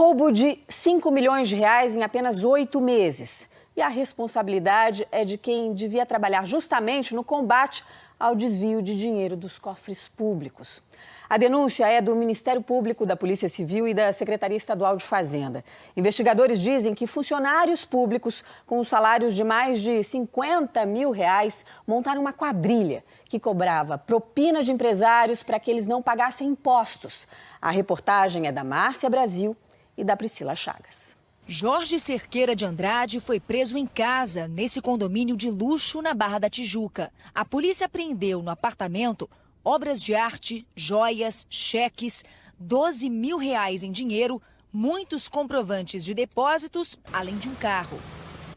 roubo de 5 milhões de reais em apenas 8 meses. E a responsabilidade é de quem devia trabalhar justamente no combate ao desvio de dinheiro dos cofres públicos. A denúncia é do Ministério Público, da Polícia Civil e da Secretaria Estadual de Fazenda. Investigadores dizem que funcionários públicos com salários de mais de 50 mil reais montaram uma quadrilha que cobrava propinas de empresários para que eles não pagassem impostos. A reportagem é da Márcia Brasil e da Priscila Chagas. Jorge Cerqueira de Andrade foi preso em casa, nesse condomínio de luxo na Barra da Tijuca. A polícia apreendeu no apartamento obras de arte, joias, cheques, 12 mil reais em dinheiro, muitos comprovantes de depósitos, além de um carro.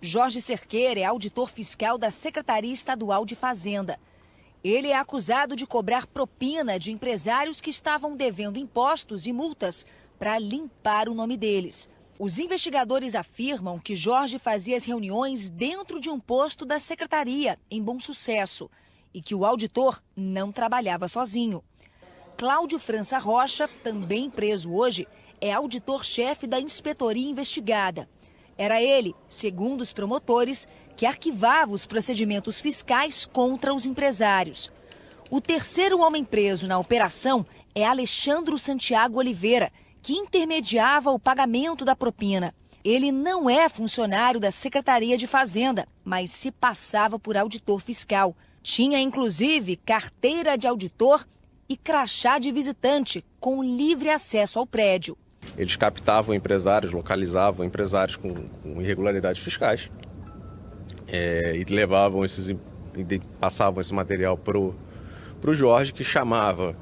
Jorge Cerqueira é auditor fiscal da Secretaria Estadual de Fazenda. Ele é acusado de cobrar propina de empresários que estavam devendo impostos e multas para limpar o nome deles. Os investigadores afirmam que Jorge fazia as reuniões dentro de um posto da secretaria, em Bom Sucesso, e que o auditor não trabalhava sozinho. Cláudio França Rocha, também preso hoje, é auditor-chefe da inspetoria investigada. Era ele, segundo os promotores, que arquivava os procedimentos fiscais contra os empresários. O terceiro homem preso na operação é Alexandro Santiago Oliveira, que intermediava o pagamento da propina. Ele não é funcionário da Secretaria de Fazenda, mas se passava por auditor fiscal. Tinha, inclusive, carteira de auditor e crachá de visitante, com livre acesso ao prédio. Eles captavam empresários, localizavam empresários com irregularidades fiscais e levavam passavam esse material para o Jorge, que chamava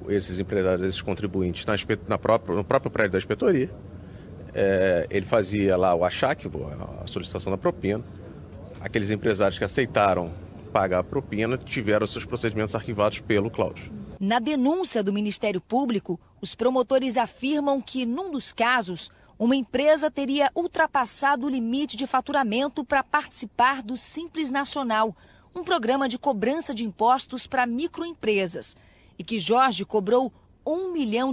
esses empresários, esses contribuintes no próprio prédio da inspetoria. Ele fazia lá o achaque, a solicitação da propina. Aqueles empresários que aceitaram pagar a propina tiveram seus procedimentos arquivados pelo Cláudio. Na denúncia do Ministério Público, os promotores afirmam que, num dos casos, uma empresa teria ultrapassado o limite de faturamento para participar do Simples Nacional, um programa de cobrança de impostos para microempresas, e que Jorge cobrou R$1 milhão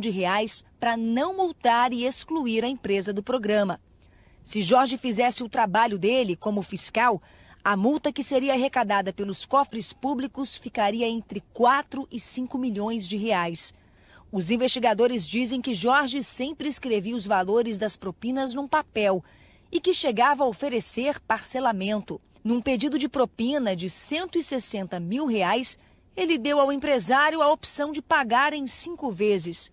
para não multar e excluir a empresa do programa. Se Jorge fizesse o trabalho dele como fiscal, a multa que seria arrecadada pelos cofres públicos ficaria entre 4 e 5 milhões de reais. Os investigadores dizem que Jorge sempre escrevia os valores das propinas num papel e que chegava a oferecer parcelamento. Num pedido de propina de R$160 mil, ele deu ao empresário a opção de pagar em 5 vezes.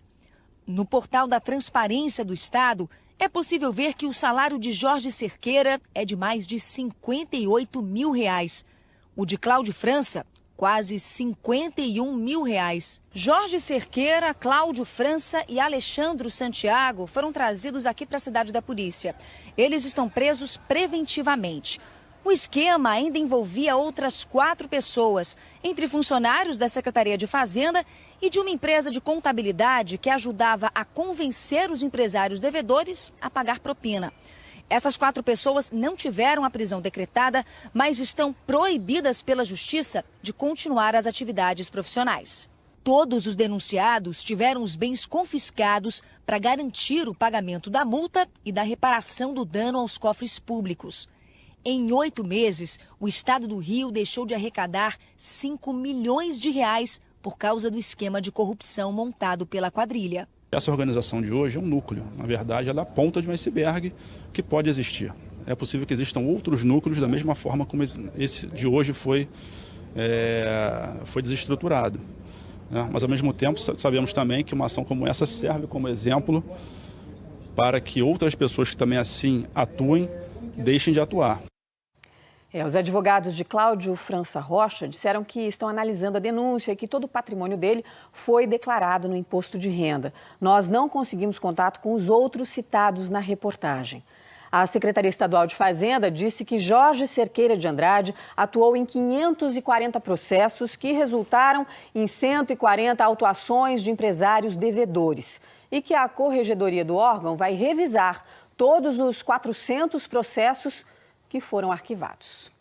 No portal da Transparência do Estado, é possível ver que o salário de Jorge Cerqueira é de mais de R$58 mil. O de Cláudio França, quase R$51 mil. Jorge Cerqueira, Cláudio França e Alexandro Santiago foram trazidos aqui para a cidade da polícia. Eles estão presos preventivamente. O esquema ainda envolvia outras 4 pessoas, entre funcionários da Secretaria de Fazenda e de uma empresa de contabilidade que ajudava a convencer os empresários devedores a pagar propina. Essas 4 pessoas não tiveram a prisão decretada, mas estão proibidas pela Justiça de continuar as atividades profissionais. Todos os denunciados tiveram os bens confiscados para garantir o pagamento da multa e da reparação do dano aos cofres públicos. Em 8 meses, o Estado do Rio deixou de arrecadar R$5 milhões por causa do esquema de corrupção montado pela quadrilha. Essa organização de hoje é um núcleo. Na verdade, ela é a ponta de um iceberg que pode existir. É possível que existam outros núcleos da mesma forma como esse de hoje foi desestruturado. Mas, ao mesmo tempo, sabemos também que uma ação como essa serve como exemplo para que outras pessoas que também assim atuem deixem de atuar. Os advogados de Cláudio França Rocha disseram que estão analisando a denúncia e que todo o patrimônio dele foi declarado no imposto de renda. Nós não conseguimos contato com os outros citados na reportagem. A Secretaria Estadual de Fazenda disse que Jorge Cerqueira de Andrade atuou em 540 processos que resultaram em 140 autuações de empresários devedores e que a corregedoria do órgão vai revisar todos os 400 processos que foram arquivados.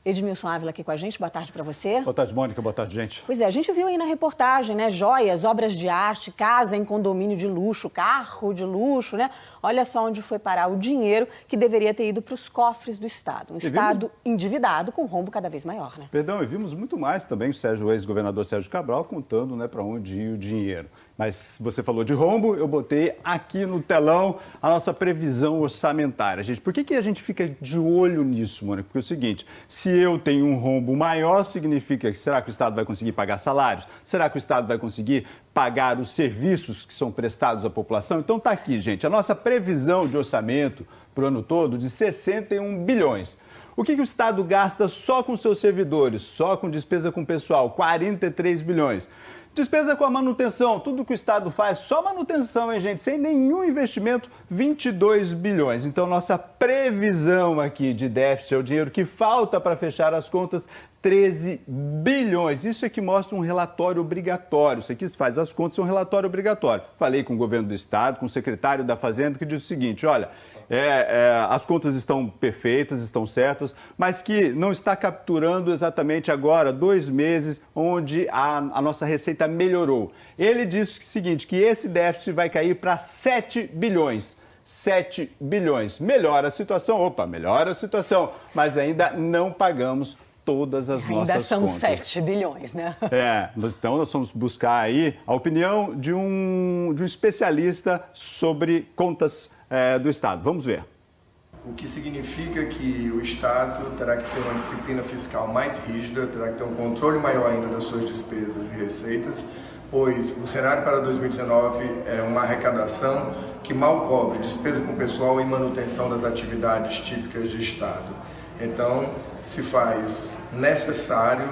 Edmilson Ávila aqui com a gente, boa tarde para você. Boa tarde, Mônica, boa tarde, gente. Pois é, a gente viu aí na reportagem, né, joias, obras de arte, casa em condomínio de luxo, carro de luxo, né? Olha só onde foi parar o dinheiro que deveria ter ido para os cofres do Estado. Um Estado endividado com rombo cada vez maior, né? Perdão, e vimos muito mais também o ex-governador Sérgio Cabral contando, né, para onde ia o dinheiro. Mas você falou de rombo, eu botei aqui no telão a nossa previsão orçamentária. Gente, por que a gente fica de olho nisso, Mônica? Porque é o seguinte, se eu tenho um rombo maior, significa que será que o Estado vai conseguir pagar salários? Será que o Estado vai conseguir pagar os serviços que são prestados à população? Então tá aqui, gente, a nossa previsão de orçamento para o ano todo de 61 bilhões. O que o Estado gasta só com seus servidores, só com despesa com pessoal? 43 bilhões. Despesa com a manutenção, tudo que o Estado faz, só manutenção, hein, gente? Sem nenhum investimento, 22 bilhões. Então, nossa previsão aqui de déficit, é o dinheiro que falta para fechar as contas, 13 bilhões. Isso é que mostra um relatório obrigatório. Isso aqui se faz as contas, é um relatório obrigatório. Falei com o governo do Estado, com o secretário da Fazenda, que disse o seguinte, olha, as contas estão perfeitas, estão certas, mas que não está capturando exatamente agora 2 meses onde a nossa receita melhorou. Ele disse o seguinte, que esse déficit vai cair para 7 bilhões. 7 bilhões. Melhora a situação, melhora a situação, mas ainda não pagamos todas as nossas contas. Ainda são 7 bilhões, né? Então nós vamos buscar aí a opinião de um especialista sobre contas do Estado. Vamos ver. O que significa que o Estado terá que ter uma disciplina fiscal mais rígida, terá que ter um controle maior ainda das suas despesas e receitas, pois o cenário para 2019 é uma arrecadação que mal cobre despesa com pessoal e manutenção das atividades típicas de Estado. Então, se faz necessário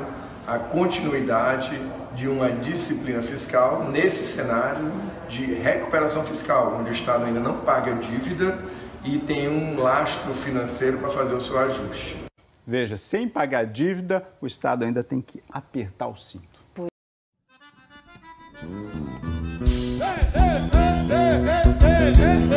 a continuidade de uma disciplina fiscal nesse cenário de recuperação fiscal, onde o Estado ainda não paga dívida e tem um lastro financeiro para fazer o seu ajuste. Veja, sem pagar dívida, o Estado ainda tem que apertar o cinto. Hey, hey, hey, hey, hey, hey, hey.